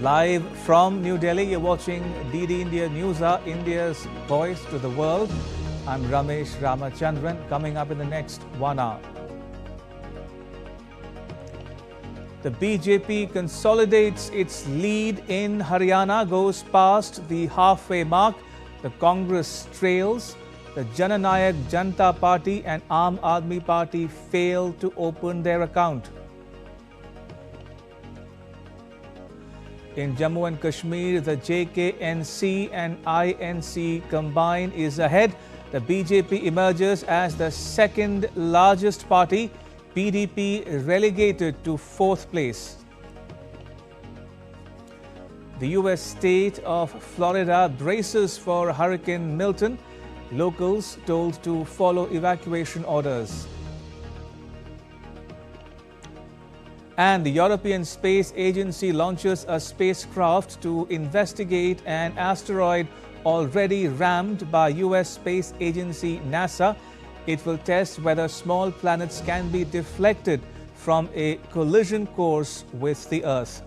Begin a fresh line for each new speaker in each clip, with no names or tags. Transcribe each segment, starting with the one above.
Live from New Delhi, you're watching DD India News Hour, India's voice to the world. I'm Ramesh Ramachandran. Coming up in the next 1 hour. The BJP consolidates its lead in Haryana, goes past the halfway mark. The Congress trails. The Jananayak Janata Party and Aam Aadmi Party fail to open their account. In Jammu and Kashmir, the JKNC and INC combined is ahead. The BJP emerges as the second largest party. PDP relegated to 4th place. The US state of Florida braces for Hurricane Milton. Locals told to follow evacuation orders. And the European Space Agency launches a spacecraft to investigate an asteroid already rammed by US Space Agency NASA. It will test whether small planets can be deflected from a collision course with the Earth.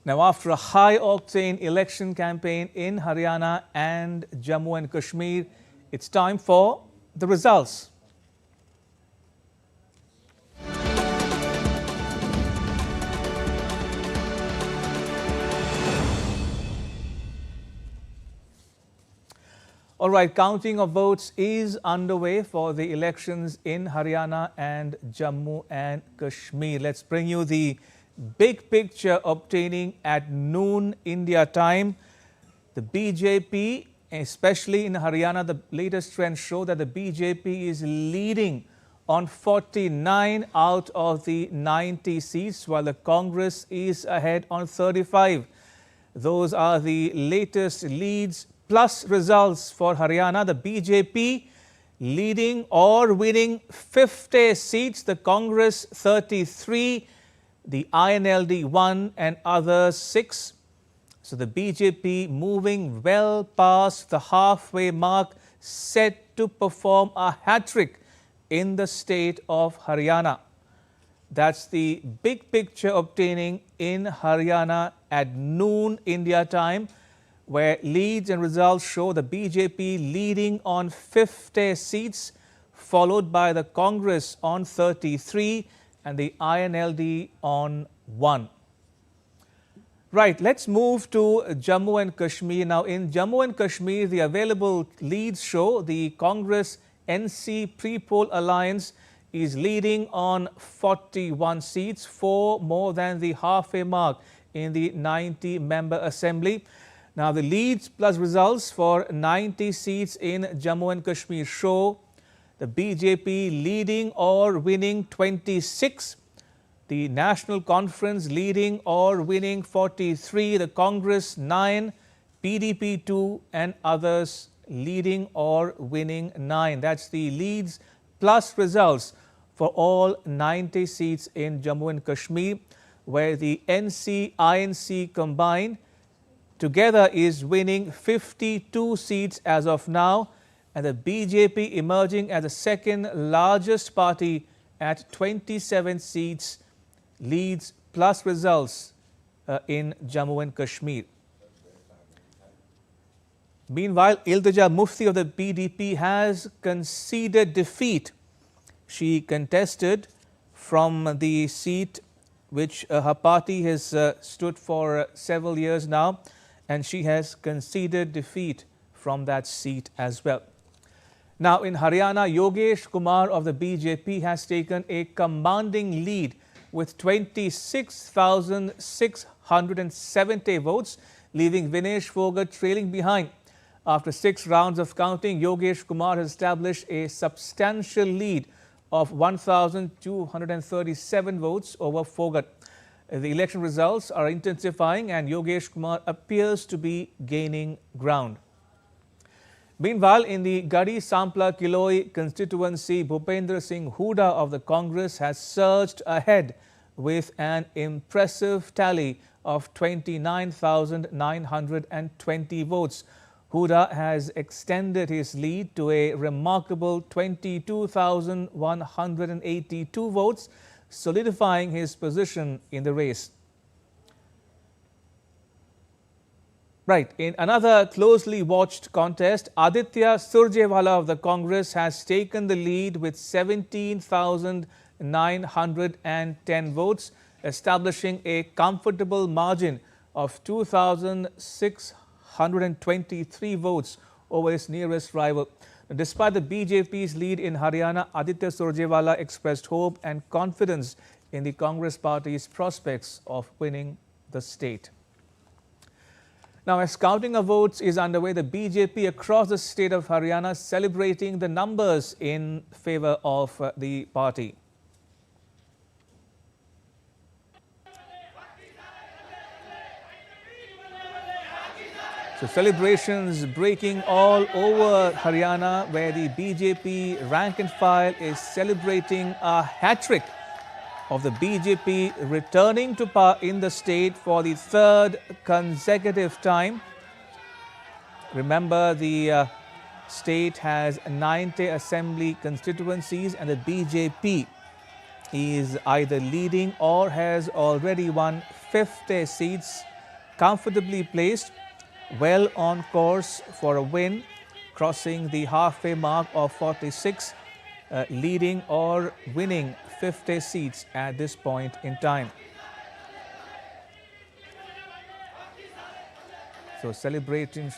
Now, after a high-octane election campaign in Haryana and Jammu and Kashmir, it's time for the results. All right, counting of votes is underway for the elections in Haryana and Jammu and Kashmir. Let's bring you the big picture obtaining at noon India time. The BJP, especially in Haryana, the latest trends show that the BJP is leading on 49 out of the 90 seats, while the Congress is ahead on 35. Those are the latest leads plus results for Haryana. The BJP leading or winning 50 seats, the Congress 33, the INLD 1 and others 6. So the BJP moving well past the halfway mark, set to perform a hat-trick in the state of Haryana. That's the big picture obtaining in Haryana at noon India time, where leads and results show the BJP leading on 50 seats, followed by the Congress on 33 and the INLD on 1. Right, let's move to Jammu and Kashmir. Now, in Jammu and Kashmir, the available leads show the Congress NC pre-poll alliance is leading on 41 seats, 4 more than the halfway mark in the 90-member assembly. Now, the leads plus results for 90 seats in Jammu and Kashmir show the BJP leading or winning 26, the National Conference leading or winning 43, the Congress 9, PDP 2 and others leading or winning 9. That's the leads plus results for all 90 seats in Jammu and Kashmir, where the NC, INC combined together is winning 52 seats as of now, and the BJP emerging as the second largest party at 27 seats, leads plus results in Jammu and Kashmir. Meanwhile, Iltija Mufti of the PDP has conceded defeat. She contested from the seat which her party has stood for several years now, and she has conceded defeat from that seat as well. Now, in Haryana, Yogesh Kumar of the BJP has taken a commanding lead with 26,670 votes, leaving Vinesh Fogart trailing behind. After 6 rounds of counting, Yogesh Kumar has established a substantial lead of 1,237 votes over Fogart. The election results are intensifying and Yogesh Kumar appears to be gaining ground. Meanwhile, in the Gadi Sampla Kiloi constituency, Bhupendra Singh Hooda of the Congress has surged ahead with an impressive tally of 29,920 votes. Hooda has extended his lead to a remarkable 22,182 votes, solidifying his position in the race. Right. In another closely watched contest, Aditya Surjewala of the Congress has taken the lead with 17,910 votes, establishing a comfortable margin of 2,623 votes over his nearest rival. Despite the BJP's lead in Haryana, Aditya Surjewala expressed hope and confidence in the Congress party's prospects of winning the state. Now, as counting of votes is underway, the BJP across the state of Haryana celebrating the numbers in favor of the party. So celebrations breaking all over Haryana, where the BJP rank and file is celebrating a hat-trick of the BJP returning to power in the state for the third consecutive time. Remember, the state has 90 assembly constituencies and the BJP is either leading or has already won 50 seats, comfortably placed, well on course for a win, crossing the halfway mark of 46, leading or winning 50 seats at this point in time. So celebrations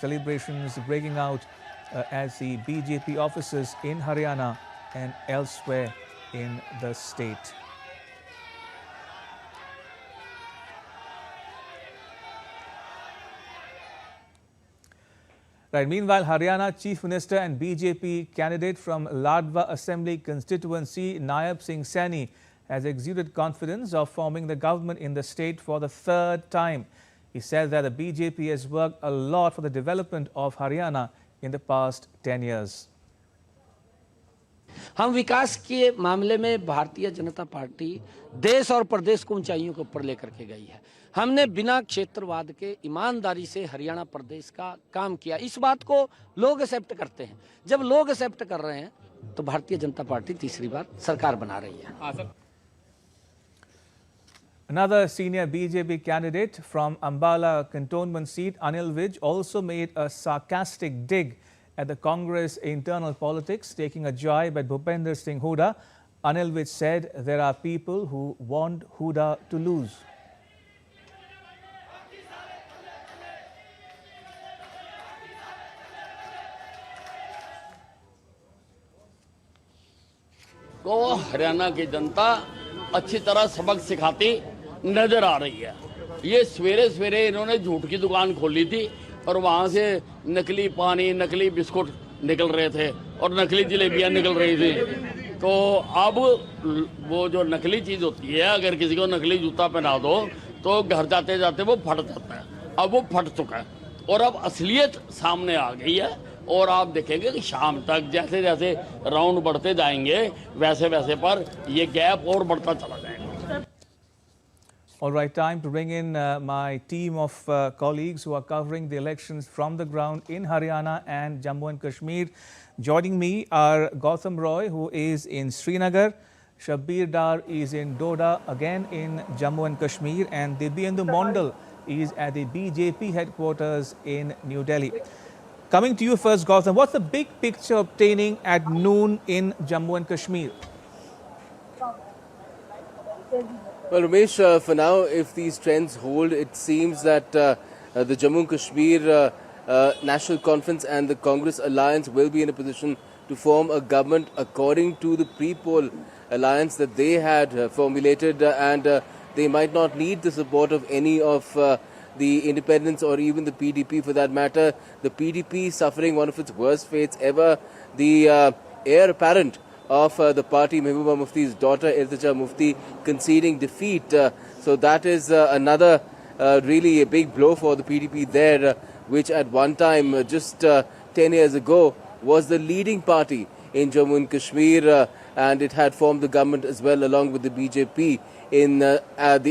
breaking out as the BJP offices in Haryana and elsewhere in the state. Right. Meanwhile, Haryana Chief Minister and BJP candidate from Ladwa Assembly constituency, Nayab Singh Saini, has exuded confidence of forming the government in the state for the third time. He said that the BJP has worked a lot for the development of Haryana in the past 10 years.
हम विकास के मामले में Bharatiya Janata party देश और प्रदेश को ऊंचाइयों के ऊपर लेकर के गई है। हमने बिना क्षेत्रवाद के ईमानदारी से हरियाणा प्रदेश का काम किया। इस बात को लोग एक्सेप्ट करते हैं। जब लोग एक्सेप्ट कर रहे हैं तो भारतीय जनता पार्टी तीसरी बार सरकार बना रही है।
Another senior BJP candidate from Ambala cantonment seat, Anil Vij, also made a sarcastic dig at the Congress internal politics, taking a jibe at Bhupendra Singh Hooda. Anil Vij said there are people who want Hooda to lose.
को हरियाणा की जनता अच्छी तरह सबक सिखाती नजर आ रही है। ये सवेरे सवेरे इन्होंने झूठ की दुकान खोली थी और वहाँ से नकली पानी, नकली बिस्कुट निकल रहे थे और नकली जलेबियाँ निकल रही थी। तो अब वो जो नकली चीज़ होती है, अगर किसी को नकली जूता पहना दो तो घर जाते जाते वो फट जाता है। अब वो फट चुका है और अब असलियत सामने आ गई है और आप देखेंगे कि शाम तक जैसे जैसे राउंड बढ़ते जाएंगे वैसे वैसे पर ये गैप और बढ़ता चला जाएगा।
All right, time to bring in my team of colleagues who are covering the elections from the ground in Haryana and Jammu and Kashmir. Joining me are Gautam Roy, who is in Srinagar, Shabbir Dar is in Doda, again in Jammu and Kashmir, and Dibyendu Mondal is at the BJP headquarters in New Delhi. Coming to you first, Gautam, what's the big picture obtaining at noon in Jammu and Kashmir?
Well, Ramesh, for now, if these trends hold, it seems that the Jammu and Kashmir National Conference and the Congress alliance will be in a position to form a government according to the pre-poll alliance that they had formulated, and they might not need the support of any of the independents or even the PDP for that matter. The PDP suffering one of its worst fates ever. The heir apparent of the party, Mehbooba Mufti's daughter, Irtija Mufti, conceding defeat. So that is another really a big blow for the PDP there, which at one time just 10 years ago, was the leading party in Jammu and Kashmir, and it had formed the government as well along with the BJP in the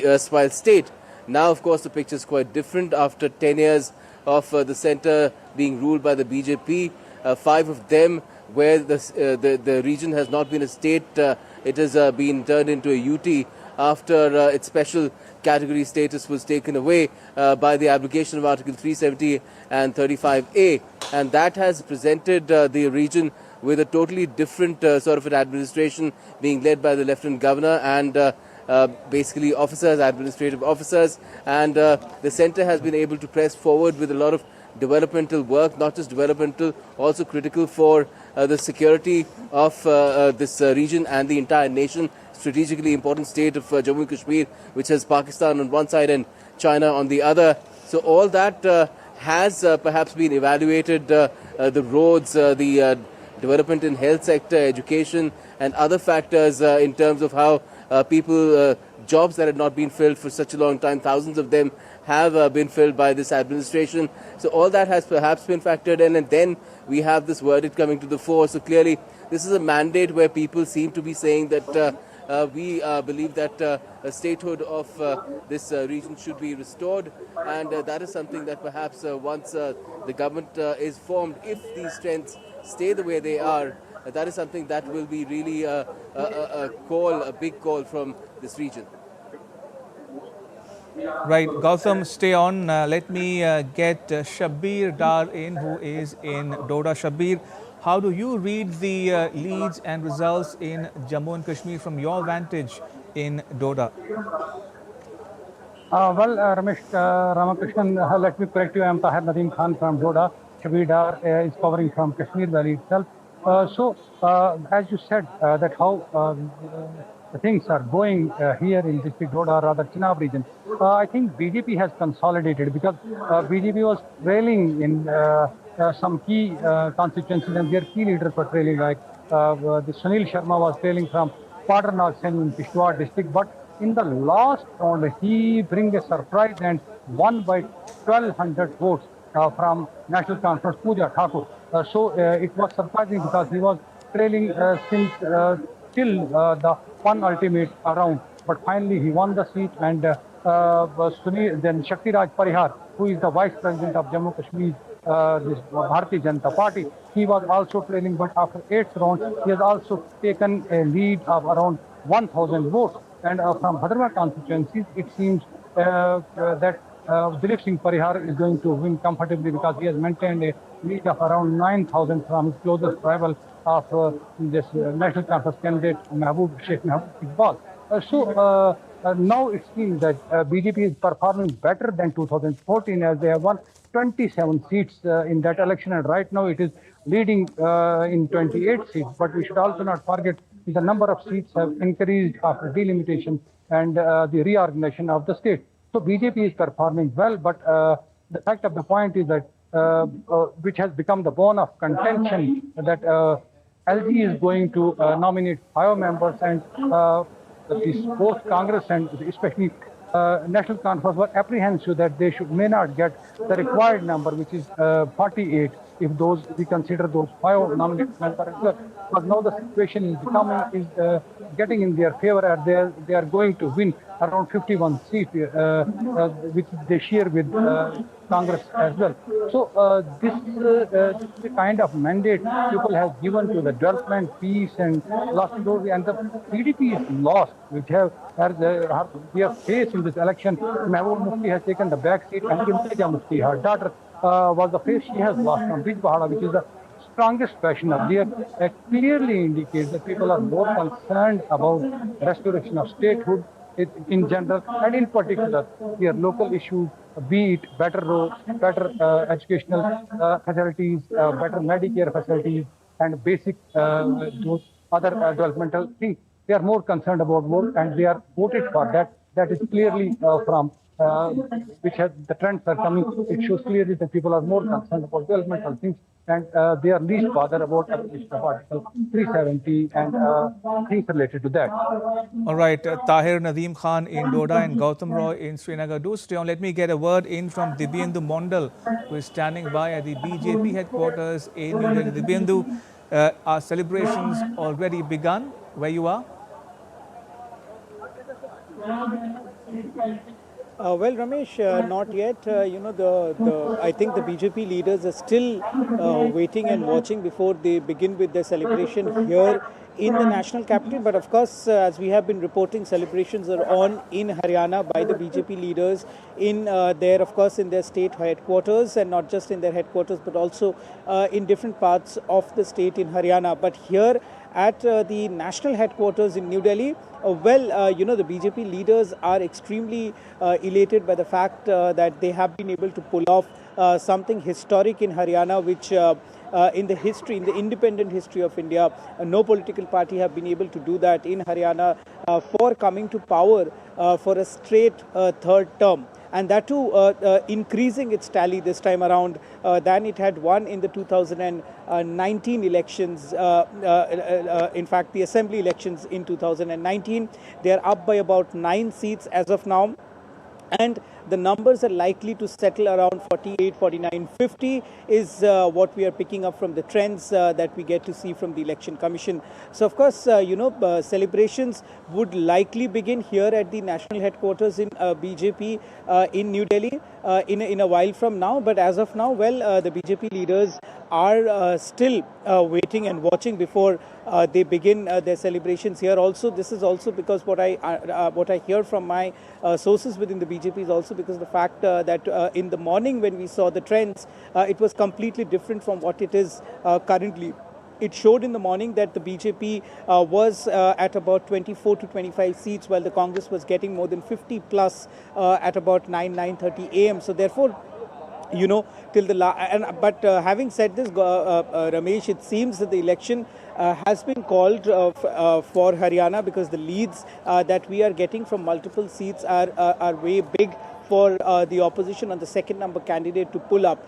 erstwhile state. Now, of course, the picture is quite different. After 10 years of the centre being ruled by the BJP, 5 of them where the region has not been a state, it has been turned into a UT after its special category status was taken away by the abrogation of Article 370 and 35A. And that has presented the region with a totally different sort of an administration being led by the Lieutenant Governor and basically officers, administrative officers. And the centre has been able to press forward with a lot of developmental work, not just developmental, also critical for the security of this region and the entire nation. Strategically important state of Jammu and Kashmir, which has Pakistan on one side and China on the other. So all that has perhaps been evaluated, the roads, the development in health sector, education and other factors in terms of how people, jobs that had not been filled for such a long time, thousands of them have been filled by this administration. So all that has perhaps been factored in, and then we have this verdict coming to the fore. So clearly this is a mandate where people seem to be saying that we believe that a statehood of this region should be restored, and that is something that perhaps once the government is formed, if these trends stay the way they are, that is something that will be really a big call from this region.
Right, Gautam, stay on. Let me get Shabbir Dar in, who is in Doda. Shabbir, how do you read the leads and results in Jammu and Kashmir from your vantage in Doda?
Ramesh Ramakrishnan, let me correct you. I am Tahir Nadeem Khan from Doda. Shabbir Dar is covering from Kashmir Valley itself. As you said, that how the things are going here in district Doda, rather Chenab region. I think BJP has consolidated because BJP was trailing in some key constituencies, and their key leaders were trailing, like the Sunil Sharma was trailing from Padernag Sen in Kishtwar district. But in the last round, he brings a surprise and won by 1,200 votes from National Conference Pooja Thakur. It was surprising because he was trailing since till the one ultimate round. But finally he won the seat, and then Shakti Raj Parihar, who is the Vice President of Jammu Kashmir, this Bharatiya Janata Party, he was also trailing, but after 8th round, he has also taken a lead of around 1,000 votes. And from Bhadrama constituencies, it seems that Dilip Singh Parihar is going to win comfortably because he has maintained a lead of around 9,000 from his closest rival of this National Conference candidate Sheikh Mahbub Iqbal. Now it seems that BJP is performing better than 2014, as they have won 27 seats in that election, and right now it is leading in 28 seats. But we should also not forget the number of seats have increased after delimitation and the reorganization of the state. So BJP is performing well, but the fact of the point is that which has become the bone of contention, that LG is going to nominate 5 members, and both Congress and especially National Conference were apprehensive that they may not get the required number, which is 48, if we consider those 5 nominated members as well. But now the situation is getting in their favor, and they are going to win around 51 seats, which they share with Congress as well. So this is the kind of mandate people have given to the development, peace, and lost glory. And the PDP is lost, which we have faced in this election. Mahbub Mufti has taken the back seat, and Imtiaz Mufti, her daughter, was the face she has lost from Bijbahara, which is the strongest faction of there. That clearly indicates that people are more concerned about restoration of statehood in general, and in particular their local issues, be it better roads, better educational facilities, better Medicare facilities, and basic those other developmental things. They are more concerned about more, and they are voted for that. That is clearly from the trends are coming. It shows clearly that people are more concerned about developmental things and they are least bothered about application of Article 370 and things related to that.
All right, Tahir Nadeem Khan in Doda and Gautam Roy in Srinagar. Do stay on. Let me get a word in from Dibyendu Mondal, who is standing by at the BJP headquarters in New Delhi. Dibyendu, are celebrations already begun where you are?
Well, Ramesh, not yet. I think the BJP leaders are still waiting and watching before they begin with their celebration here in the national capital. But of course, as we have been reporting, celebrations are on in Haryana by the BJP leaders in their, of course, in their state headquarters, and not just in their headquarters, but also in different parts of the state in Haryana. But here at the national headquarters in New Delhi, the BJP leaders are extremely elated by the fact that they have been able to pull off something historic in Haryana, which in the independent history of India, no political party have been able to do that in Haryana for coming to power for a straight third term. And that too increasing its tally this time around than it had won in the 2019 elections. In fact, the assembly elections in 2019, they are up by about 9 seats as of now. And the numbers are likely to settle around 48, 49, 50 is what we are picking up from the trends that we get to see from the Election Commission. So, of course, celebrations would likely begin here at the national headquarters in BJP in New Delhi in a while from now. But as of now, the BJP leaders are still waiting and watching before they begin their celebrations here. Also, this is also because what I hear from my sources within the BJP is also because of the fact that in the morning when we saw the trends, it was completely different from what it is currently. It showed in the morning that the BJP was at about 24 to 25 seats, while the Congress was getting more than 50 plus at about 9:30 a.m. So therefore, till the but having said this, Ramesh, it seems that the election has been called for Haryana because the leads that we are getting from multiple seats are way big for the opposition on the second number candidate to pull up.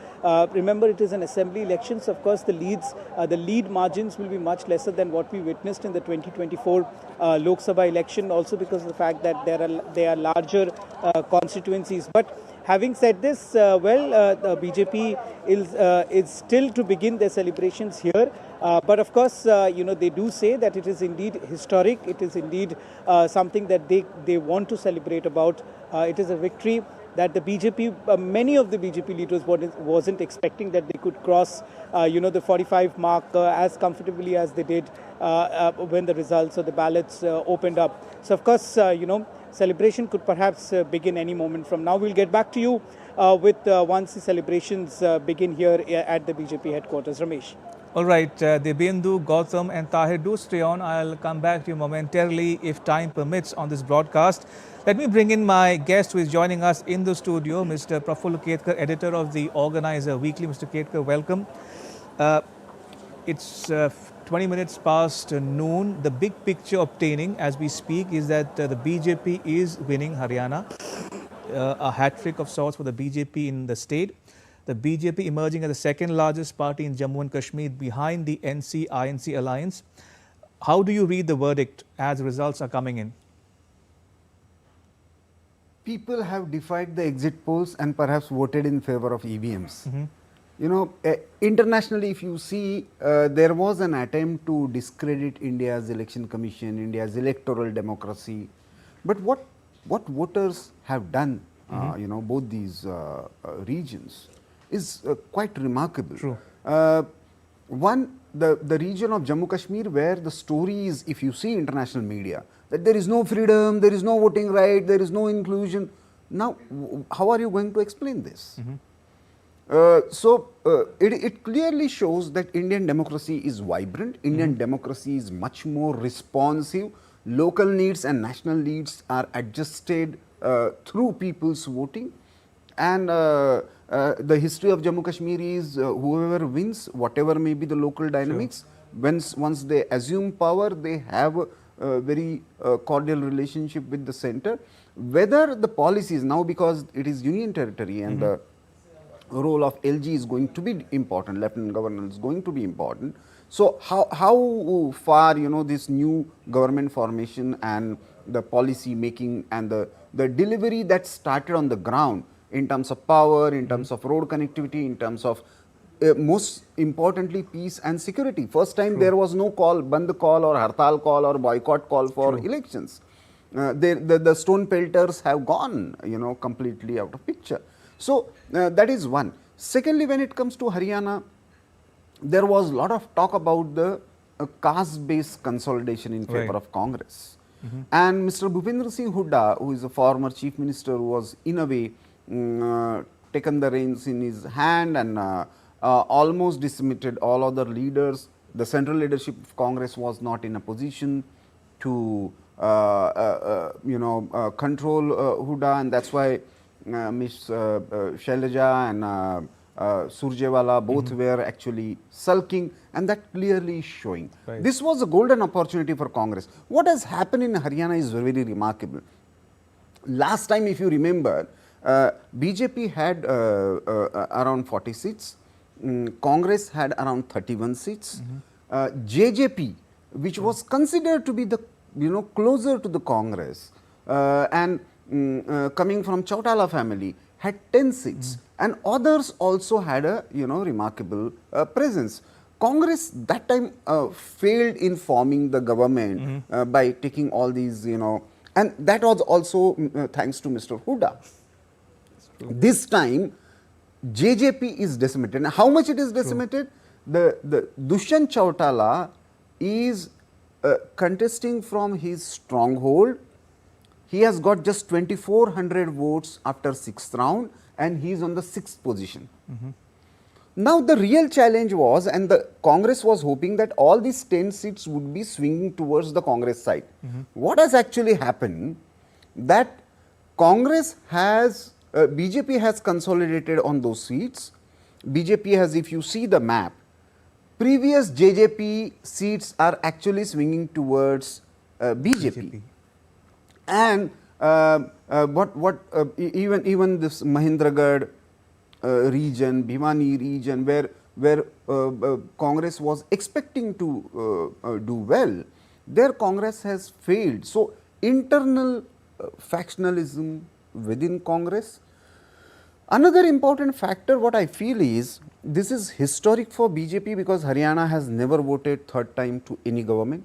Remember, it is an assembly election, so of course the lead margins will be much lesser than what we witnessed in the 2024 Lok Sabha election, also because of the fact that there are larger constituencies. But having said this, the BJP is still to begin their celebrations here. But of course, they do say that it is indeed historic. It is indeed something that they want to celebrate about. It is a victory that the BJP, many of the BJP leaders wasn't expecting that they could cross, the 45 mark as comfortably as they did when the results or the ballots opened up. So of course, celebration could perhaps begin any moment from now. We'll get back to you with once the celebrations begin here at the BJP headquarters. Ramesh.
All right, Dibyendu, Gautam and Tahir, do stay on. I'll come back to you momentarily if time permits on this broadcast. Let me bring in my guest who is joining us in the studio, Mr. Prafull Ketkar, editor of the Organizer Weekly. Mr. Ketkar, welcome. It's 20 minutes past noon. The big picture obtaining as we speak is that the BJP is winning Haryana, a hat-trick of sorts for the BJP in the state. The BJP emerging as the second largest party in Jammu and Kashmir behind the NC-INC alliance. How do you read the verdict as results are coming in?
People have defied the exit polls and perhaps voted in favor of EVMs. Internationally, if you see, there was an attempt to discredit India's election commission, India's electoral democracy. But what voters have done, both these regions, is quite remarkable.
True.
One, the region of Jammu Kashmir, where the story is, if you see international media, that there is no freedom, there is no voting right, there is no inclusion. Now, how are you going to explain this? It clearly shows that Indian democracy is vibrant, Indian democracy is much more responsive, local needs and national needs are adjusted through people's voting. And the history of Jammu Kashmir is whoever wins, whatever may be the local dynamics, once they assume power, they have a very cordial relationship with the center. Whether the policies now, because it is union territory and role of LG is going to be important, Lieutenant Governor is going to be important. So how far, you know, this new government formation and the policy making and the delivery that started on the ground in terms of power, in terms of road connectivity, in terms of most importantly peace and security. First time there was no call, band call or hartal call or boycott call for elections. The stone pelters have gone, you know, completely out of picture. So that is one. Secondly, when it comes to Haryana, there was a lot of talk about the caste-based consolidation in favor of Congress. And Mr. Bhupendra Singh Hooda, who is a former chief minister, who was in a way taken the reins in his hand and almost decimated all other leaders. The central leadership of Congress was not in a position to control Hooda, and that's why Ms. Shailaja and Surjewala both were actually sulking, and that clearly is showing. This was a golden opportunity for Congress. What has happened in Haryana is very remarkable. Last time, if you remember, BJP had around 40 seats, Congress had around 31 seats, JJP, which was considered to be the closer to the Congress and coming from Chautala family, had 10 seats, and others also had a remarkable presence. Congress that time failed in forming the government by taking all these, and that was also thanks to Mr. Hooda. This time JJP is decimated. Now, how much it is decimated? The Dushyant Chautala is contesting from his stronghold. He has got just 2,400 votes after 6th round, and he is on the 6th position. Now the real challenge was, and the Congress was hoping that all these 10 seats would be swinging towards the Congress side. What has actually happened, that Congress has, BJP has consolidated on those seats. BJP has, if you see the map, previous JJP seats are actually swinging towards BJP. And even this Mahendragarh region, Bhimani region, where Congress was expecting to do well, there Congress has failed. So internal factionalism within Congress. Another important factor, what I feel is, this is historic for BJP because Haryana has never voted third time to any government.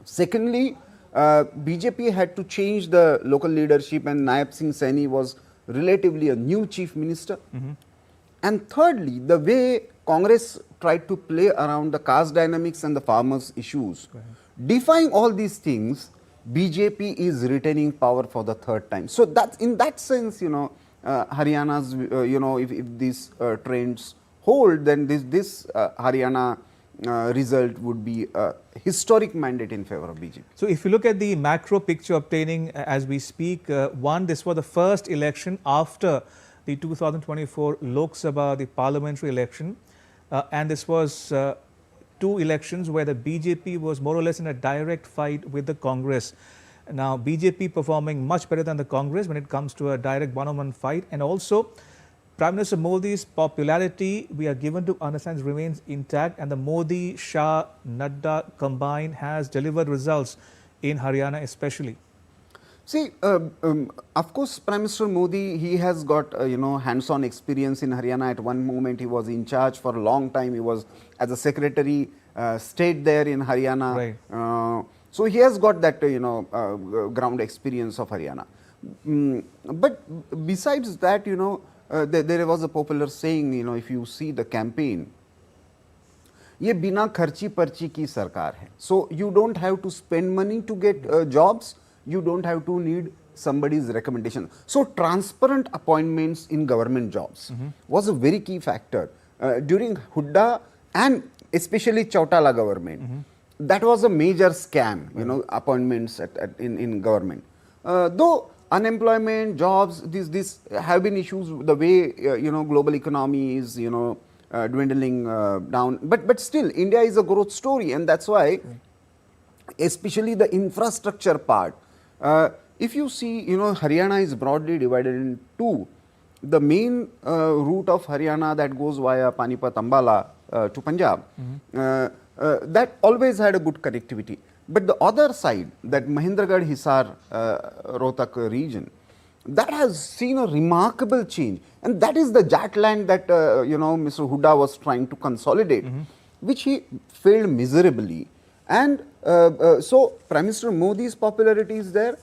Secondly, BJP had to change the local leadership, and Naib Singh Saini was relatively a new chief minister. And thirdly, the way Congress tried to play around the caste dynamics and the farmers' issues. Defying all these things, BJP is retaining power for the third time. So that's, in that sense, Haryana's, if these trends hold, then this Haryana result would be a historic mandate in favor of BJP.
So if you look at the macro picture obtaining as we speak, one, this was the first election after the 2024 Lok Sabha, the parliamentary election, and this was two elections where the BJP was more or less in a direct fight with the Congress. Now BJP performing much better than the Congress when it comes to a direct one-on-one fight, and also Prime Minister Modi's popularity, we are given to understand, remains intact, and the Modi, Shah, Nadda combined has delivered results in Haryana especially.
See, of course, Prime Minister Modi, he has got hands-on experience in Haryana. At one moment, he was in charge for a long time. He was as a secretary, stayed there in Haryana. So he has got that ground experience of Haryana. But besides that, there was a popular saying, if you see the campaign, ये बिना खर्ची पर्ची की सरकार है. So you don't have to spend money to get jobs. You don't have to need somebody's recommendation. So transparent appointments in government jobs was a very key factor. During Hooda and especially Chautala government, that was a major scam, appointments in government. Though unemployment, jobs, these have been issues, the way, global economy is, dwindling down. But still, India is a growth story, and that's why, especially the infrastructure part, if you see, Haryana is broadly divided in two. the main route of Haryana that goes via Panipat Ambala to Punjab, that always had a good connectivity. But the other side, that Mahendragarh Hisar Rohtak region, that has seen a remarkable change, and that is the Jat land that Mr. Hooda was trying to consolidate, which he failed miserably. And so Prime Minister Modi's popularity is there.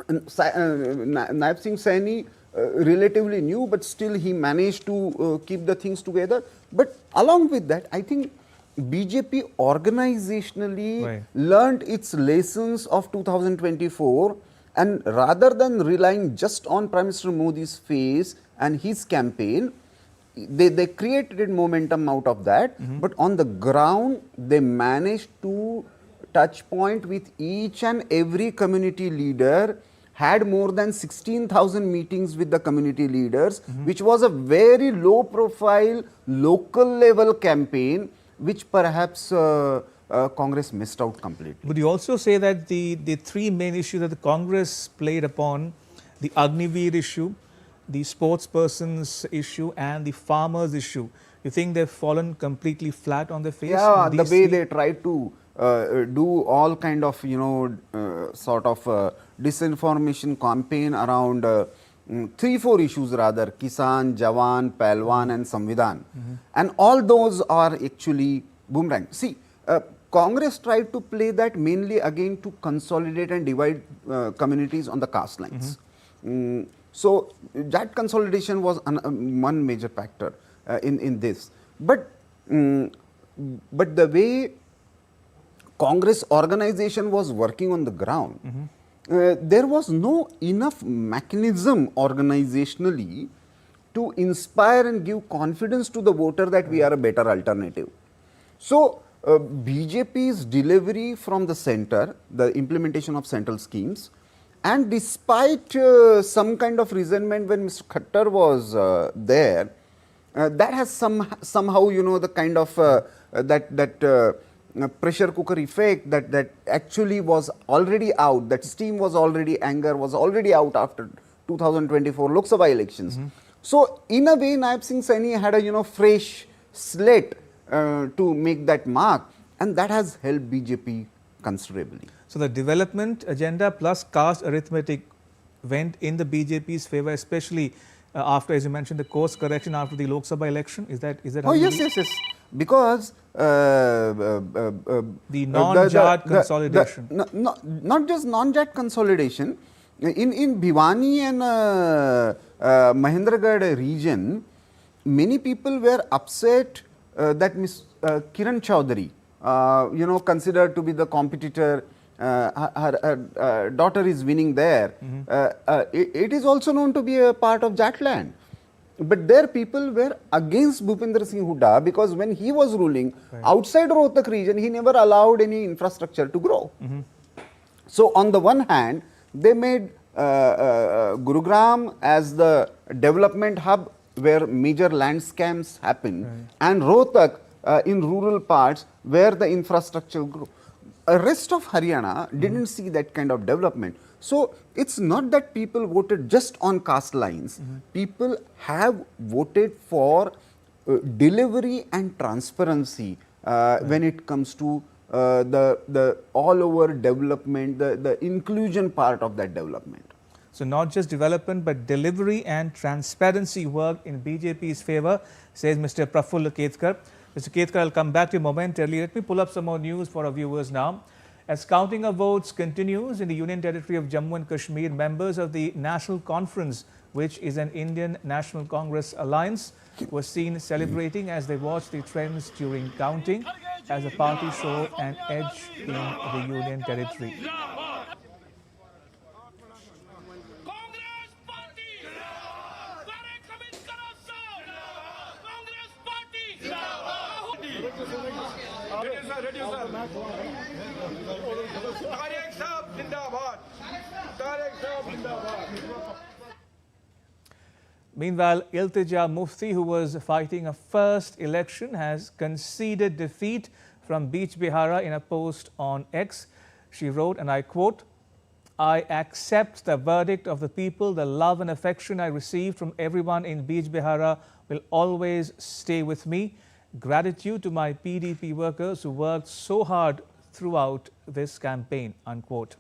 Naib Singh Saini, relatively new, but still he managed to keep the things together. But along with that, I think BJP organizationally learned its lessons of 2024, and rather than relying just on Prime Minister Modi's face and his campaign, they created momentum out of that. But on the ground, they managed to touch point with each and every community leader, had more than 16,000 meetings with the community leaders, which was a very low profile, local level campaign, which perhaps Congress missed out completely.
Would you also say that the three main issues that the Congress played upon, the Agniveer issue, the sports persons issue and the farmers issue, you think they've fallen completely flat on their face?
Yeah, the way they tried to do all kind of, sort of disinformation campaign around 3-4 issues rather, Kisan, Jawan, Palwan and Samvidhan. And all those are actually boomerang. See, Congress tried to play that mainly again to consolidate and divide communities on the caste lines. So that consolidation was one major factor in this. But the way Congress organization was working on the ground, there was no enough mechanism organizationally to inspire and give confidence to the voter that we are a better alternative. So BJP's delivery from the center, the implementation of central schemes, and despite some kind of resentment when Mr. Khattar was there, that has somehow, the kind of pressure cooker effect that actually was already out, that steam was already, anger was already out after 2024 Lok Sabha elections. So in a way, Naib Singh Saini had a fresh slate to make that mark, and that has helped BJP considerably.
So the development agenda plus caste arithmetic went in the BJP's favor, especially after, as you mentioned, the course correction after the Lok Sabha election. Is that how you
yes. Because
the non-Jat consolidation.
Not just non-Jat consolidation. In Bhiwani and Mahendragarh region, many people were upset that Ms. Kiran Chaudhary, considered to be the competitor, her daughter is winning there. It is also known to be a part of Jatland. But their people were against Bhupendra Singh Hooda because when he was ruling outside Rohtak region, he never allowed any infrastructure to grow. So on the one hand, they made Gurugram as the development hub where major land scams happen, and Rohtak in rural parts where the infrastructure grew. Rest of Haryana didn't see that kind of development. So it's not that people voted just on caste lines. People have voted for delivery and transparency when it comes to the all over development, the inclusion part of that development.
So not just development, but delivery and transparency worked in BJP's favor, says Mr. Prafulla Ketkar. Mr. Ketkar, I'll come back to you momentarily. Let me pull up some more news for our viewers now. As counting of votes continues in the Union Territory of Jammu and Kashmir, members of the National Conference, which is an Indian National Congress alliance, were seen celebrating as they watched the trends during counting as the party showed an edge in the Union Territory. Meanwhile, Iltija Mufti, who was fighting a first election, has conceded defeat from Beach Bihara in a post on X. She wrote, and I quote, I accept the verdict of the people. The love and affection I received from everyone in Bij Bihara will always stay with me. Gratitude to my PDP workers who worked so hard throughout this campaign, unquote.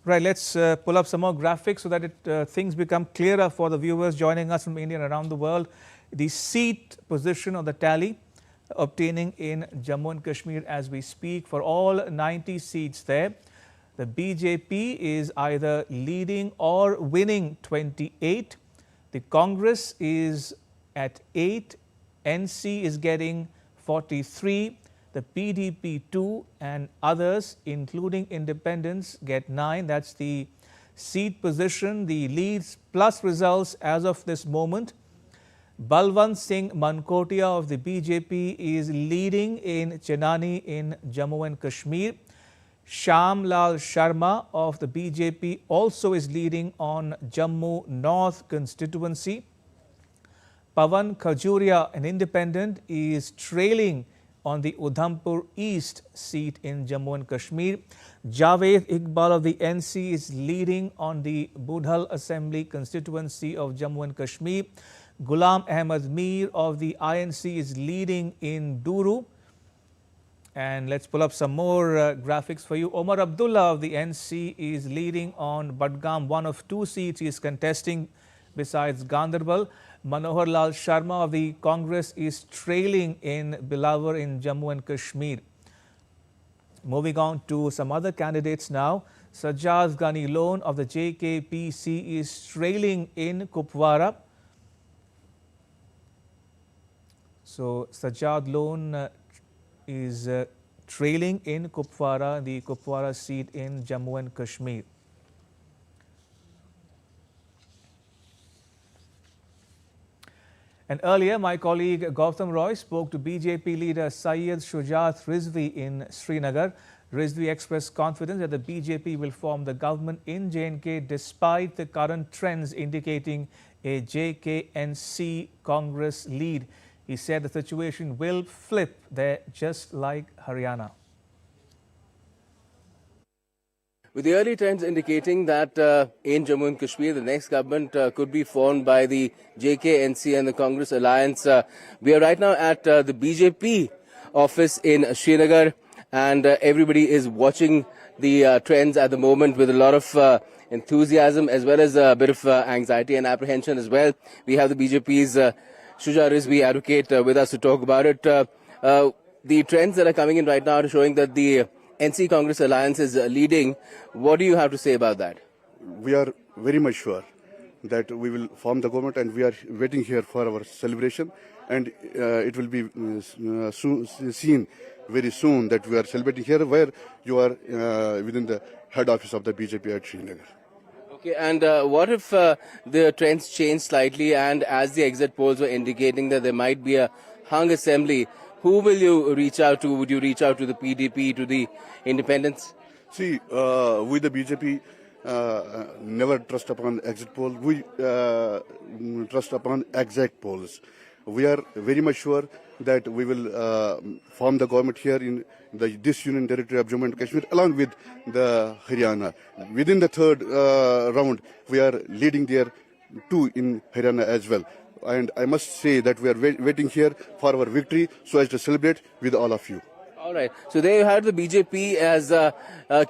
Right, let's pull up some more graphics so that things become clearer for the viewers joining us from India and around the world. The seat position on the tally obtaining in Jammu and Kashmir as we speak for all 90 seats there. The BJP is either leading or winning 28. The Congress is at 8. NC is getting 43. The PDP 2 and others, including independents, get 9. That's the seat position, the leads plus results as of this moment. Balwant Singh Mankotia of the BJP is leading in Chenani in Jammu and Kashmir. Shyam Lal Sharma of the BJP also is leading on Jammu North constituency. Pawan Khajuria, an independent, is trailing on the Udhampur East seat in Jammu and Kashmir. Javed Iqbal of the NC is leading on the Budhal Assembly constituency of Jammu and Kashmir. Ghulam Ahmad Mir of the INC is leading in Duru. And let's pull up some more graphics for you. Omar Abdullah of the NC is leading on Badgam, one of 2 seats he is contesting besides Gandarbal. Manohar Lal Sharma of the Congress is trailing in Bilawar in Jammu and Kashmir. Moving on to some other candidates now. Sajjad Ghani Lone of the JKPC is trailing in Kupwara. So Sajjad Lone is trailing in Kupwara, the Kupwara seat in Jammu and Kashmir. And earlier, my colleague Gautam Roy spoke to BJP leader Syed Shujat Rizvi in Srinagar. Rizvi expressed confidence that the BJP will form the government in J&K despite the current trends indicating a JKNC Congress lead. He said the situation will flip there just like Haryana.
With the early trends indicating that in Jammu and Kashmir, the next government could be formed by the JKNC and the Congress alliance. We are right now at the BJP office in Srinagar, and everybody is watching the trends at the moment with a lot of enthusiasm as well as a bit of anxiety and apprehension as well. We have the BJP's Shujat Rizvi advocate with us to talk about it. The trends that are coming in right now are showing that the NC Congress alliance is leading. What do you have to say about that?
We are very much sure that we will form the government, and we are waiting here for our celebration, and it will be seen very soon that we are celebrating here where you are within the head office of the BJP at Srinagar.
Okay, and what if the trends change slightly, and as the exit polls were indicating that there might be a hung assembly, who will you reach out to? Would you reach out to the PDP, to the independents?
See, with the BJP, never trust upon exit poll. We trust upon exact polls. We are very much sure that we will form the government here in this union territory of Jammu and Kashmir along with the Haryana. Within the third round, we are leading there too in Haryana as well. And I must say that we are waiting here for our victory so as to celebrate with all of you.
All right. So there you have the BJP as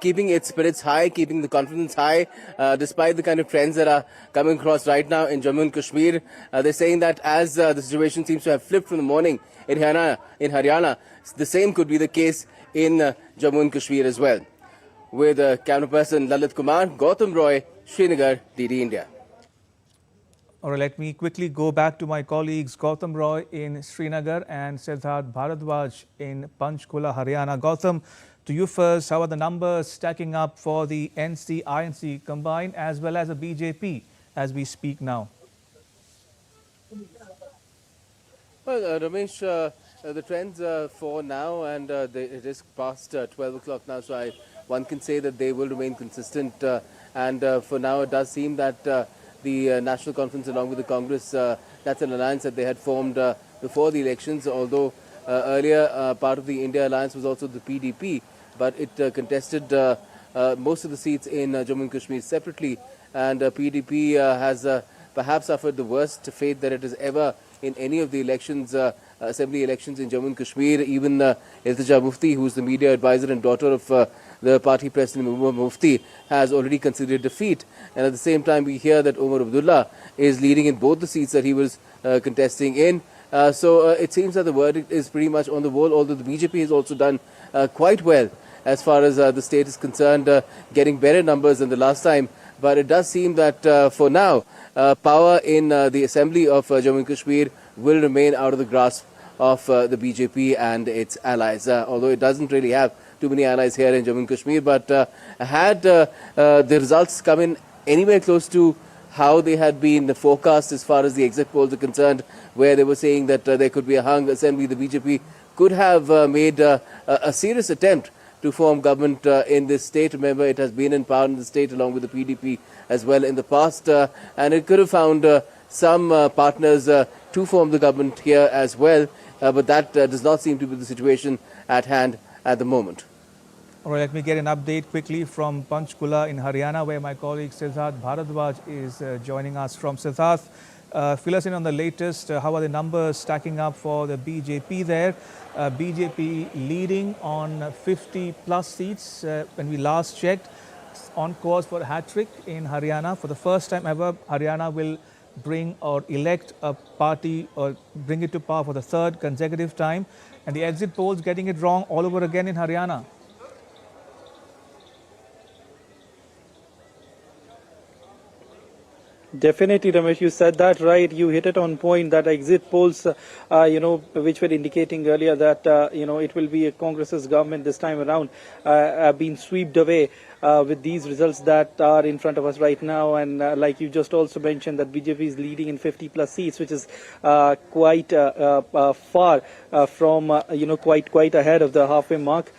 keeping its spirits high, keeping the confidence high, despite the kind of trends that are coming across right now in Jammu and Kashmir. They're saying that as the situation seems to have flipped from the morning in Haryana, the same could be the case in Jammu and Kashmir as well. With camera person Lalit Kumar, Gautam Roy, Srinagar, DD India.
All right, let me quickly go back to my colleagues Gautam Roy in Srinagar and Siddharth Bharadwaj in Panchkula, Haryana. Gautam, to you first, how are the numbers stacking up for the NC, INC combined as well as the BJP as we speak now?
Well, Ramesh, the trends for now, and it is past 12 o'clock now, so one can say that they will remain consistent. And for now, it does seem that the National Conference, along with the Congress, that's an alliance that they had formed before the elections, although earlier part of the India alliance was also the PDP, but it contested most of the seats in Jammu and Kashmir separately, and PDP has perhaps suffered the worst fate that it has ever in any of the elections, assembly elections in Jammu and Kashmir. Even Iltija Mufti, who is the media advisor and daughter of the party president Umar Mufti, has already considered defeat. And at the same time, we hear that Umar Abdullah is leading in both the seats that he was contesting in. So it seems that the verdict is pretty much on the wall, although the BJP has also done quite well as far as the state is concerned, getting better numbers than the last time. But it does seem that for now, power in the assembly of Jammu and Kashmir will remain out of the grasp of the BJP and its allies, although it doesn't really have too many allies here in Jammu and Kashmir. But had the results come in anywhere close to how they had been forecast as far as the exit polls are concerned, where they were saying that there could be a hung assembly, the BJP could have made a serious attempt to form government in this state. Remember, it has been in power in the state along with the PDP as well in the past, and it could have found some partners to form the government here as well, but that does not seem to be the situation at hand at the moment.
All right, let me get an update quickly from Panchkula in Haryana, where my colleague Siddharth Bharadwaj is joining us from. Siddharth, fill us in on the latest. How are the numbers stacking up for the BJP there? BJP leading on 50 plus seats. When we last checked, on course for a hat-trick in Haryana. For the first time ever, Haryana will bring or elect a party or bring it to power for the third consecutive time. And the exit polls getting it wrong all over again in Haryana.
Definitely, Ramesh, you said that right. You hit it on point that exit polls, which were indicating earlier that, it will be a Congress's government this time around, have been swept away with these results that are in front of us right now. And like you just also mentioned, that BJP is leading in 50 plus seats, which is quite far from, quite ahead of the halfway mark,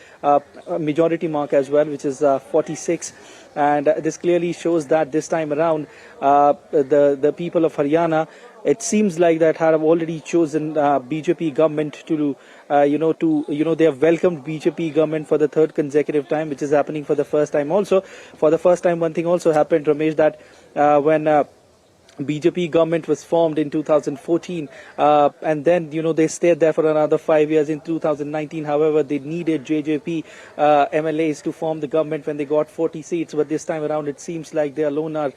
majority mark as well, which is 46. And this clearly shows that this time around, the people of Haryana, it seems like that have already chosen BJP government to, they have welcomed BJP government for the third consecutive time, which is happening for the first time also. For the first time, one thing also happened, Ramesh, that when BJP government was formed in 2014, and then, they stayed there for another 5 years in 2019. However, they needed JJP MLAs to form the government when they got 40 seats. But this time around, it seems like they alone are,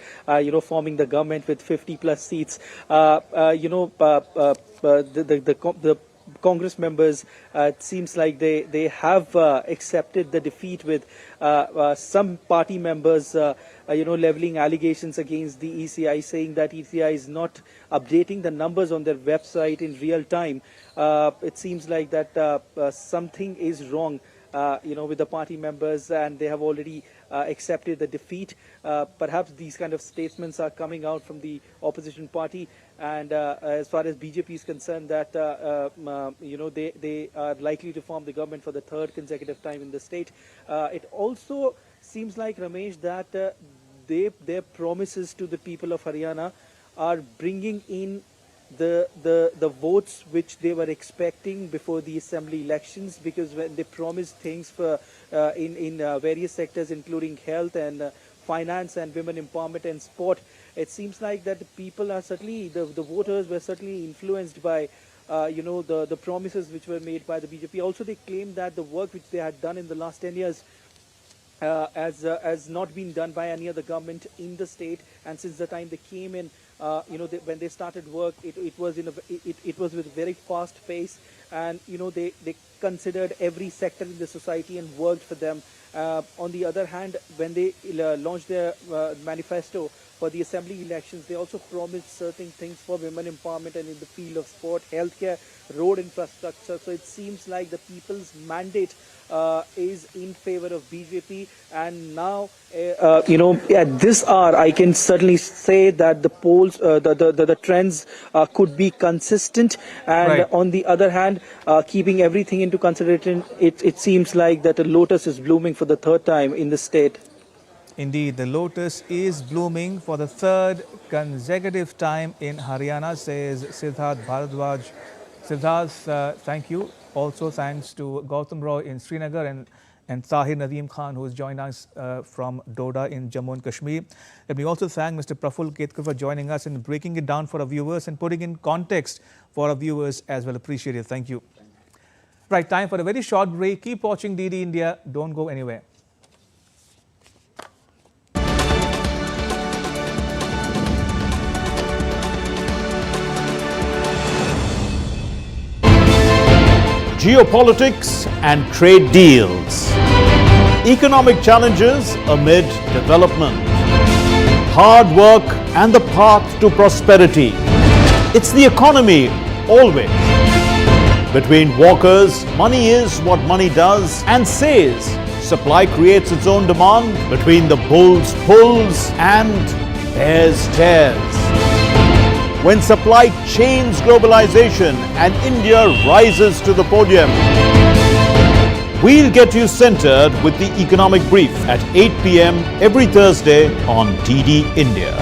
forming the government with 50 plus seats. The Congress members, it seems like they have accepted the defeat, with some party members leveling allegations against the ECI, saying that ECI is not updating the numbers on their website in real time. It seems like that something is wrong with the party members, and they have already accepted the defeat. Perhaps these kind of statements are coming out from the opposition party. And as far as BJP is concerned, that they are likely to form the government for the third consecutive time in the state. It also seems like, Ramesh, that their promises to the people of Haryana are bringing in the votes which they were expecting before the assembly elections, because when they promised things for in various sectors, including health and finance and women empowerment and sport, it seems like that the people are certainly, the voters were certainly influenced by the promises which were made by the BJP. Also, they claimed that the work which they had done in the last 10 years has not been done by any other government in the state. And since the time they came in, when they started work, it was with a very fast pace, and they considered every sector in the society and worked for them. On the other hand, when they launched their manifesto for the assembly elections, they also promised certain things for women empowerment and in the field of sport, healthcare, road infrastructure. So it seems like the people's mandate is in favor of BJP. And now, at this hour, I can certainly say that the polls, the trends could be consistent. And
right.
On the other hand, and keeping everything into consideration, it seems like that a lotus is blooming for the third time in the state.
Indeed, the lotus is blooming for the third consecutive time in Haryana, says Siddharth Bharadwaj. Siddharth, thank you. Also thanks to Gautam Roy in Srinagar and Tahir Nadeem Khan, who has joined us from Doda in Jammu and Kashmir. Let me also thank Mr. Praful Ketkar for joining us and breaking it down for our viewers and putting in context for our viewers as well. Appreciate it. Thank you. Right, time for a very short break. Keep watching DD India. Don't go anywhere.
Geopolitics and trade deals, economic challenges amid development, hard work and the path to prosperity. It's the economy always. Between walkers, money is what money does and says. Supply creates its own demand. Between the bulls pulls and bears tears. When supply chains globalization and India rises to the podium. We'll get you centered with the economic brief at 8 p.m. every Thursday on DD India.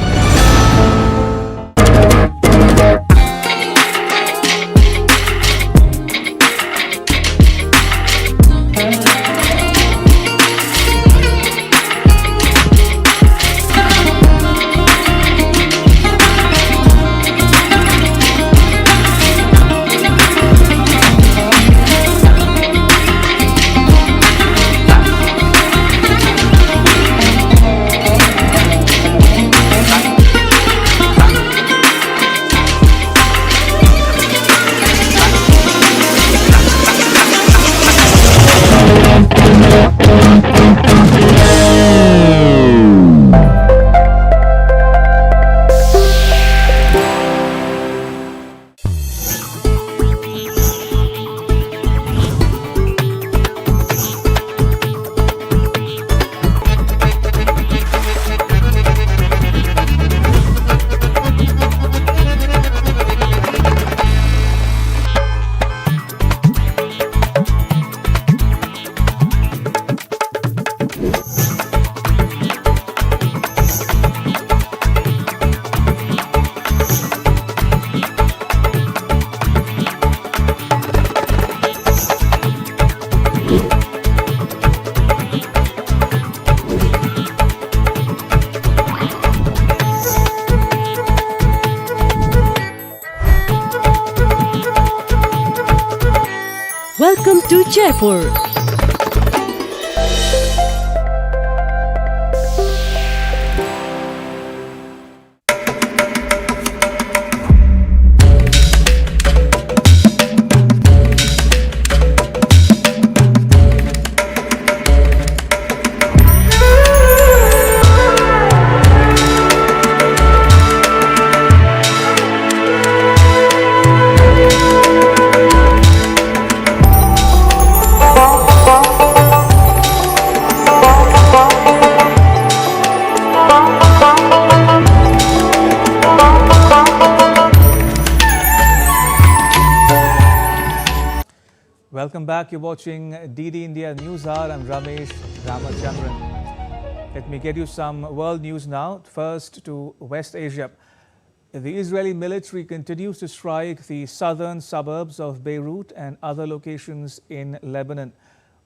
Welcome to Jaipur.
Welcome back. You're watching DD India News Hour. I'm Ramesh Ramachandran. Let me get you some world news now. First to West Asia. The Israeli military continues to strike the southern suburbs of Beirut and other locations in Lebanon.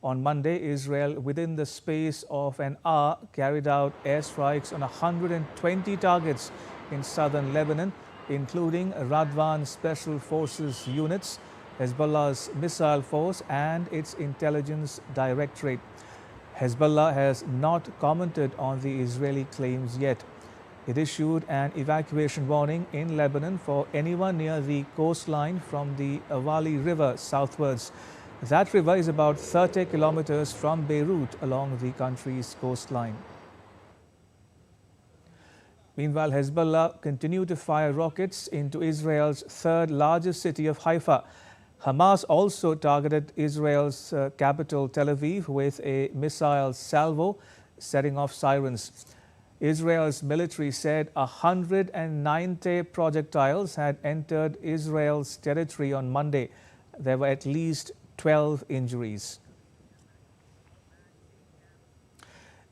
On Monday, Israel, within the space of an hour, carried out airstrikes on 120 targets in southern Lebanon, including Radwan Special Forces units, Hezbollah's missile force and its intelligence directorate. Hezbollah has not commented on the Israeli claims yet. It issued an evacuation warning in Lebanon for anyone near the coastline from the Awali River southwards. That river is about 30 kilometers from Beirut along the country's coastline. Meanwhile, Hezbollah continued to fire rockets into Israel's third largest city of Haifa. Hamas also targeted Israel's capital Tel Aviv with a missile salvo, setting off sirens. Israel's military said 190 projectiles had entered Israel's territory on Monday, There were at least 12 injuries.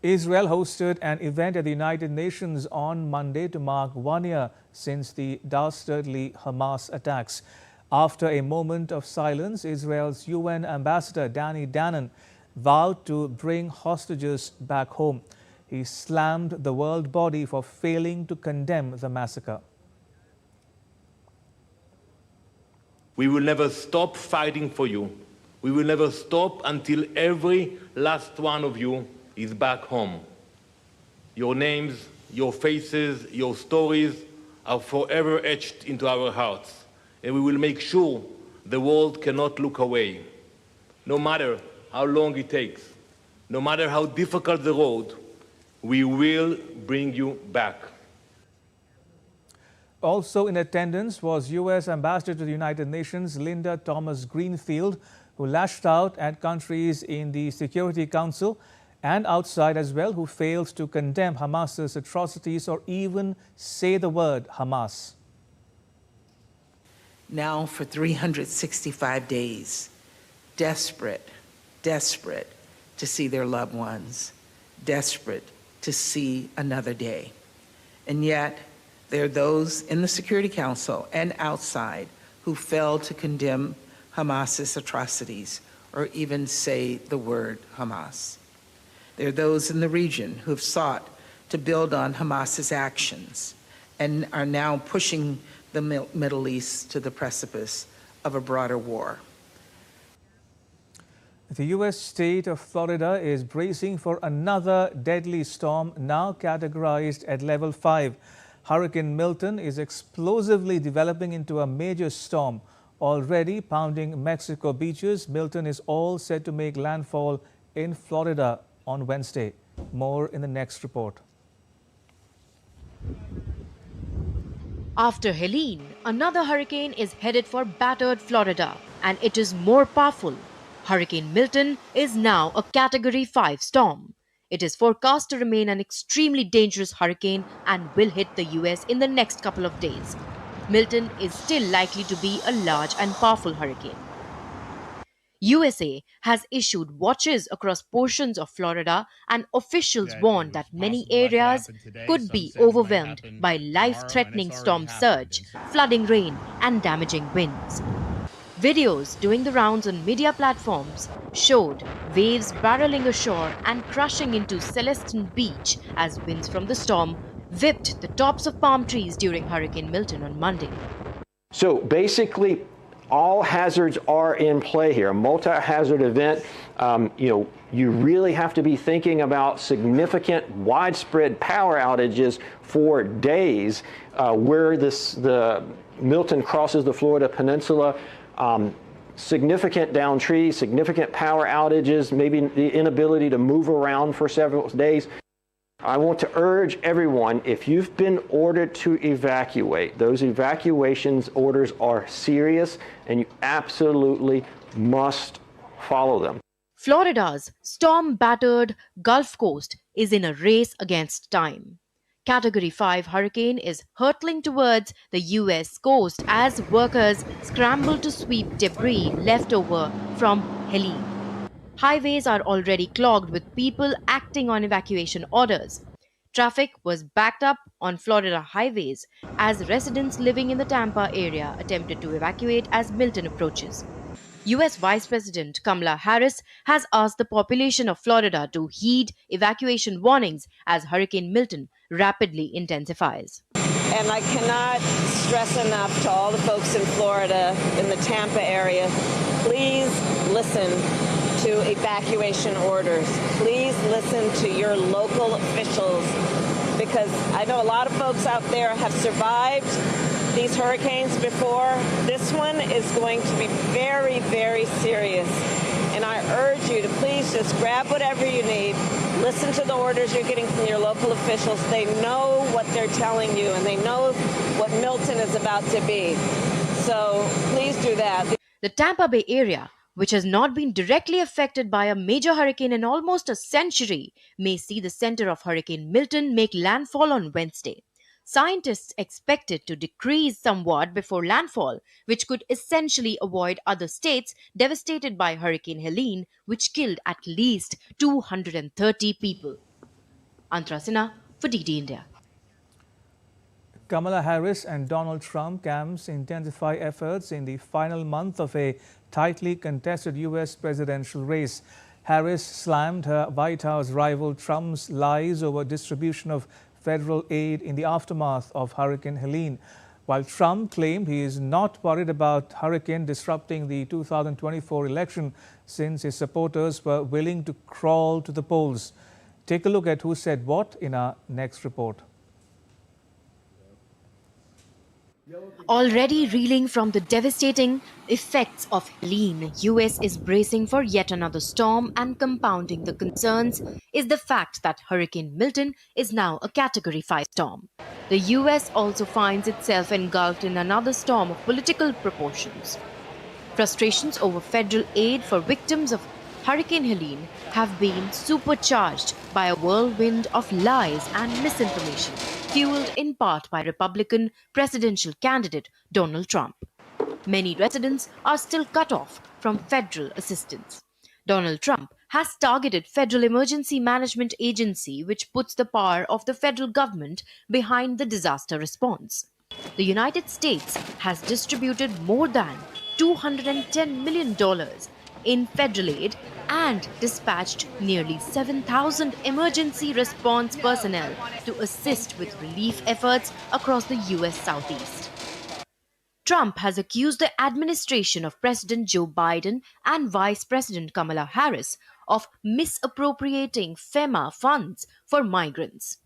Israel hosted an event at the United Nations on Monday to mark 1 year since the dastardly Hamas attacks. After a moment of silence, Israel's UN ambassador Danny Danon vowed to bring hostages back home. He slammed the world body for failing to condemn the massacre.
We will never stop fighting for you. We will never stop until every last one of you is back home. Your names, your faces, your stories are forever etched into our hearts, and we will make sure the world cannot look away. No matter how long it takes, no matter how difficult the road, we will bring you back.
Also in attendance was U.S. Ambassador to the United Nations Linda Thomas-Greenfield, who lashed out at countries in the Security Council and outside as well who failed to condemn Hamas's atrocities or even say the word Hamas.
Now for 365 days, desperate to see their loved ones, desperate to see another day. And yet, there are those in the Security Council and outside who failed to condemn Hamas's atrocities or even say the word Hamas. There are those in the region who have sought to build on Hamas's actions and are now pushing the Middle East to the precipice of a broader war.
The U.S. state of Florida is bracing for another deadly storm, now categorized at level 5. Hurricane Milton is explosively developing into a major storm. Already pounding Mexico beaches, Milton is all set to make landfall in Florida on Wednesday. More in the next report.
After Helene, another hurricane is headed for battered Florida, and it is more powerful. Hurricane Milton is now a Category 5 storm. It is forecast to remain an extremely dangerous hurricane and will hit the US in the next couple of days. Milton is still likely to be a large and powerful hurricane. USA has issued watches across portions of Florida, and officials warn that many areas could be overwhelmed by life-threatening storm surge, flooding rain, and damaging winds. Videos doing the rounds on media platforms showed waves barreling ashore and crashing into Celestine Beach as winds from the storm whipped the tops of palm trees during Hurricane Milton on Monday.
So basically, all hazards are in play here. A multi-hazard event, you really have to be thinking about significant, widespread power outages for days where the Milton crosses the Florida Peninsula. Significant down trees, significant power outages, maybe the inability to move around for several days. I want to urge everyone, if you've been ordered to evacuate, those evacuations orders are serious and you absolutely must follow them.
Florida's storm-battered Gulf Coast is in a race against time. Category 5 hurricane is hurtling towards the US coast as workers scramble to sweep debris left over from Helene. Highways are already clogged with people acting on evacuation orders. Traffic was backed up on Florida highways as residents living in the Tampa area attempted to evacuate as Milton approaches. US Vice President Kamala Harris has asked the population of Florida to heed evacuation warnings as Hurricane Milton rapidly intensifies.
And I cannot stress enough to all the folks in Florida, in the Tampa area, please listen to evacuation orders. Please listen to your local officials, because I know a lot of folks out there have survived these hurricanes before. This one is going to be very, very serious. And I urge you to please just grab whatever you need. Listen to the orders you're getting from your local officials. They know what they're telling you, and they know what Milton is about to be. So please do that.
The Tampa Bay area, which has not been directly affected by a major hurricane in almost a century, may see the center of Hurricane Milton make landfall on Wednesday. scientists expect it to decrease somewhat before landfall, which could essentially avoid other states devastated by Hurricane Helene, which killed at least 230 people. Antara Sinha for DD India.
Kamala Harris and Donald Trump camps intensify efforts in the final month of a tightly contested U.S. presidential race. Harris slammed her White House rival Trump's lies over distribution of federal aid in the aftermath of Hurricane Helene, while Trump claimed he is not worried about hurricane disrupting the 2024 election since his supporters were willing to crawl to the polls. Take a look at who said what in our next report.
Already reeling from the devastating effects of Helene, US is bracing for yet another storm, and compounding the concerns is the fact that Hurricane Milton is now a Category 5 storm. The US also finds itself engulfed in another storm of political proportions. Frustrations over federal aid for victims of Hurricane Helene have been supercharged by a whirlwind of lies and misinformation, fueled in part by Republican presidential candidate Donald Trump. Many residents are still cut off from federal assistance. Donald Trump has targeted Federal Emergency Management Agency, which puts the power of the federal government behind the disaster response. The United States has distributed more than $210 million in federal aid and dispatched nearly 7,000 emergency response personnel to assist with relief efforts across the U.S. Southeast. Trump has accused the administration of President Joe Biden and Vice President Kamala Harris of misappropriating FEMA funds for migrants.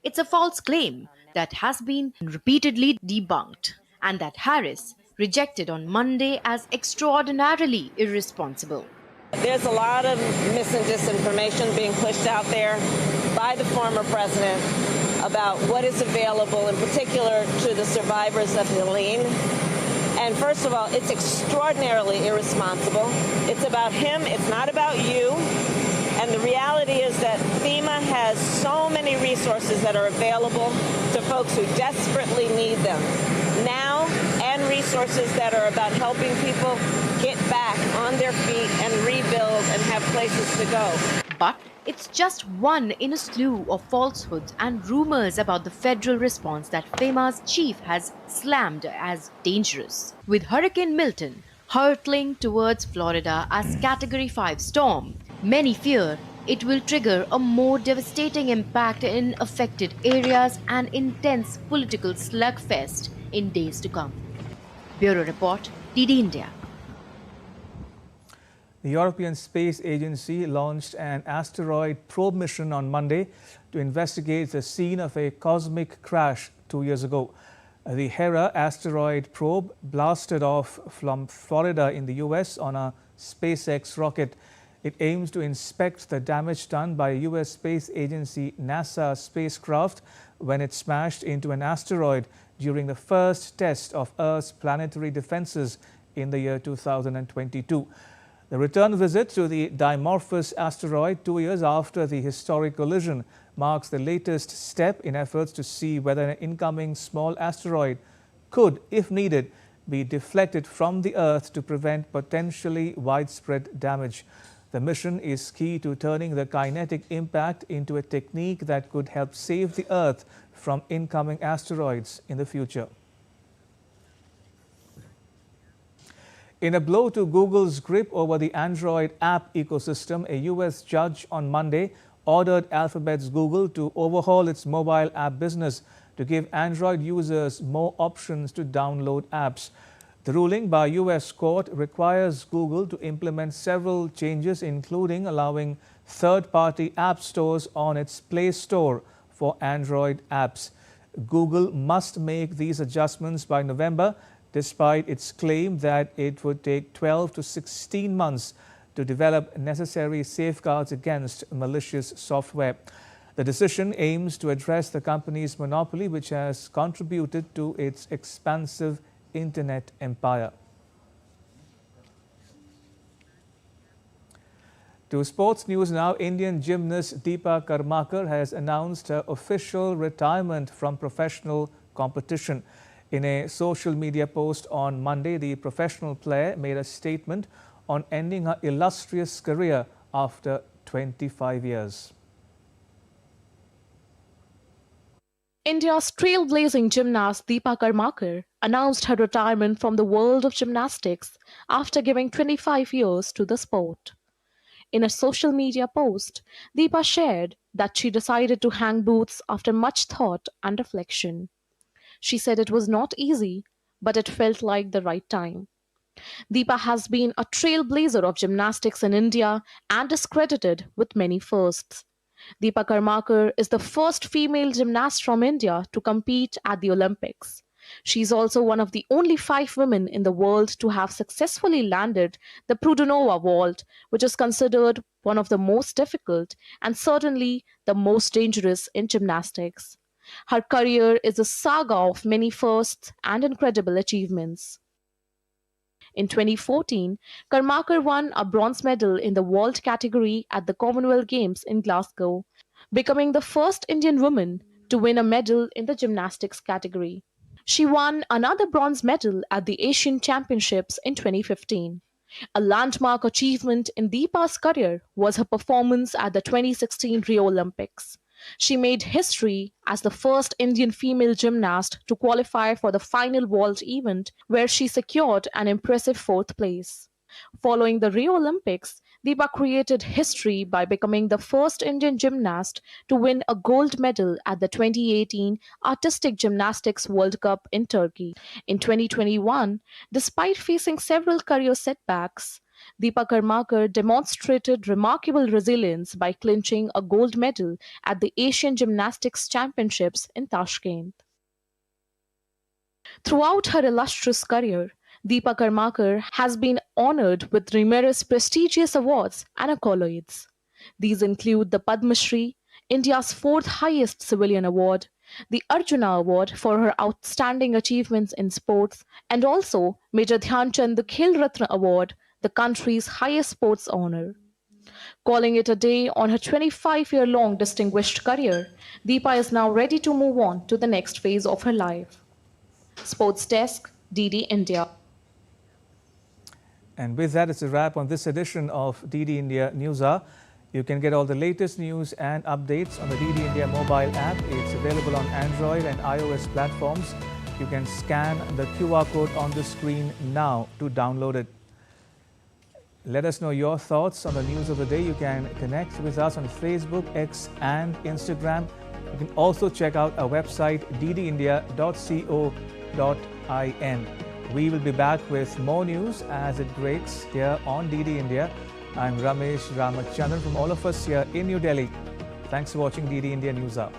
It's a false claim that has been repeatedly debunked, and that Harris rejected on Monday as extraordinarily irresponsible.
There's a lot of mis and disinformation being pushed out there by the former president about what is available, in particular to the survivors of Helene. And first of all, it's extraordinarily irresponsible. It's about him, it's not about you. And the reality is that FEMA has so many resources that are available to folks who desperately need them now, and resources that are about helping people get back on their feet and rebuild and have places to go.
But it's just one in a slew of falsehoods and rumors about the federal response that FEMA's chief has slammed as dangerous. With Hurricane Milton hurtling towards Florida as Category 5 storm, many fear it will trigger a more devastating impact in affected areas and intense political slugfest in days to come. Bureau Report, DD India.
The European Space Agency launched an asteroid probe mission on Monday to investigate the scene of a cosmic crash 2 years ago. The Hera asteroid probe blasted off from Florida in the US on a SpaceX rocket. It aims to inspect the damage done by a US space agency NASA spacecraft when it smashed into an asteroid during the first test of Earth's planetary defenses in the year 2022. The return visit to the dimorphous asteroid 2 years after the historic collision marks the latest step in efforts to see whether an incoming small asteroid could, if needed, be deflected from the Earth to prevent potentially widespread damage. The mission is key to turning the kinetic impact into a technique that could help save the Earth from incoming asteroids in the future. In a blow to Google's grip over the Android app ecosystem, a US judge on Monday ordered Alphabet's Google to overhaul its mobile app business to give Android users more options to download apps. The ruling by US court requires Google to implement several changes, including allowing third-party app stores on its Play Store for Android apps. Google must make these adjustments by November, despite its claim that it would take 12 to 16 months to develop necessary safeguards against malicious software. The decision aims to address the company's monopoly, which has contributed to its expansive internet empire. To sports news now, Indian gymnast Deepa Karmakar has announced her official retirement from professional competition. In a social media post on Monday, the professional player made a statement on ending her illustrious career after 25 years.
India's trailblazing gymnast Deepa Karmakar announced her retirement from the world of gymnastics after giving 25 years to the sport. In a social media post, Deepa shared that she decided to hang boots after much thought and reflection. She said it was not easy, but it felt like the right time. Deepa has been a trailblazer of gymnastics in India and is credited with many firsts. Deepa Karmakar is the first female gymnast from India to compete at the Olympics. She is also one of the only 5 women in the world to have successfully landed the Prudhanova vault, which is considered one of the most difficult and certainly the most dangerous in gymnastics. Her career is a saga of many firsts and incredible achievements. In 2014, Karmakar won a bronze medal in the vault category at the Commonwealth Games in Glasgow, becoming the first Indian woman to win a medal in the gymnastics category. She won another bronze medal at the Asian Championships in 2015. A landmark achievement in Deepa's career was her performance at the 2016 Rio Olympics. She made history as the first Indian female gymnast to qualify for the final vault event, where she secured an impressive 4th place. Following the Rio Olympics, Deepa created history by becoming the first Indian gymnast to win a gold medal at the 2018 Artistic Gymnastics World Cup in Turkey. In 2021, despite facing several career setbacks, Deepa Karmakar demonstrated remarkable resilience by clinching a gold medal at the Asian Gymnastics Championships in Tashkent. Throughout her illustrious career, Deepa Karmakar has been honored with numerous prestigious awards and accolades. These include the Padma Shri, India's 4th highest civilian award, the Arjuna Award for her outstanding achievements in sports, and also Major Dhyan Chand the Khel Ratna Award, the country's highest sports honor. Calling it a day on her 25-year-long distinguished career, Deepa is now ready to move on to the next phase of her life. Sports Desk, DD India.
And with that, it's a wrap on this edition of DD India News Hour. You can get all the latest news and updates on the DD India mobile app. It's available on Android and iOS platforms. You can scan the QR code on the screen now to download it. Let us know your thoughts on the news of the day. You can connect with us on Facebook, X and Instagram. You can also check out our website ddindia.co.in. We will be back with more news as it breaks here on DD India. I'm Ramesh Ramachandran from all of us here in New Delhi. Thanks for watching DD India News Hour.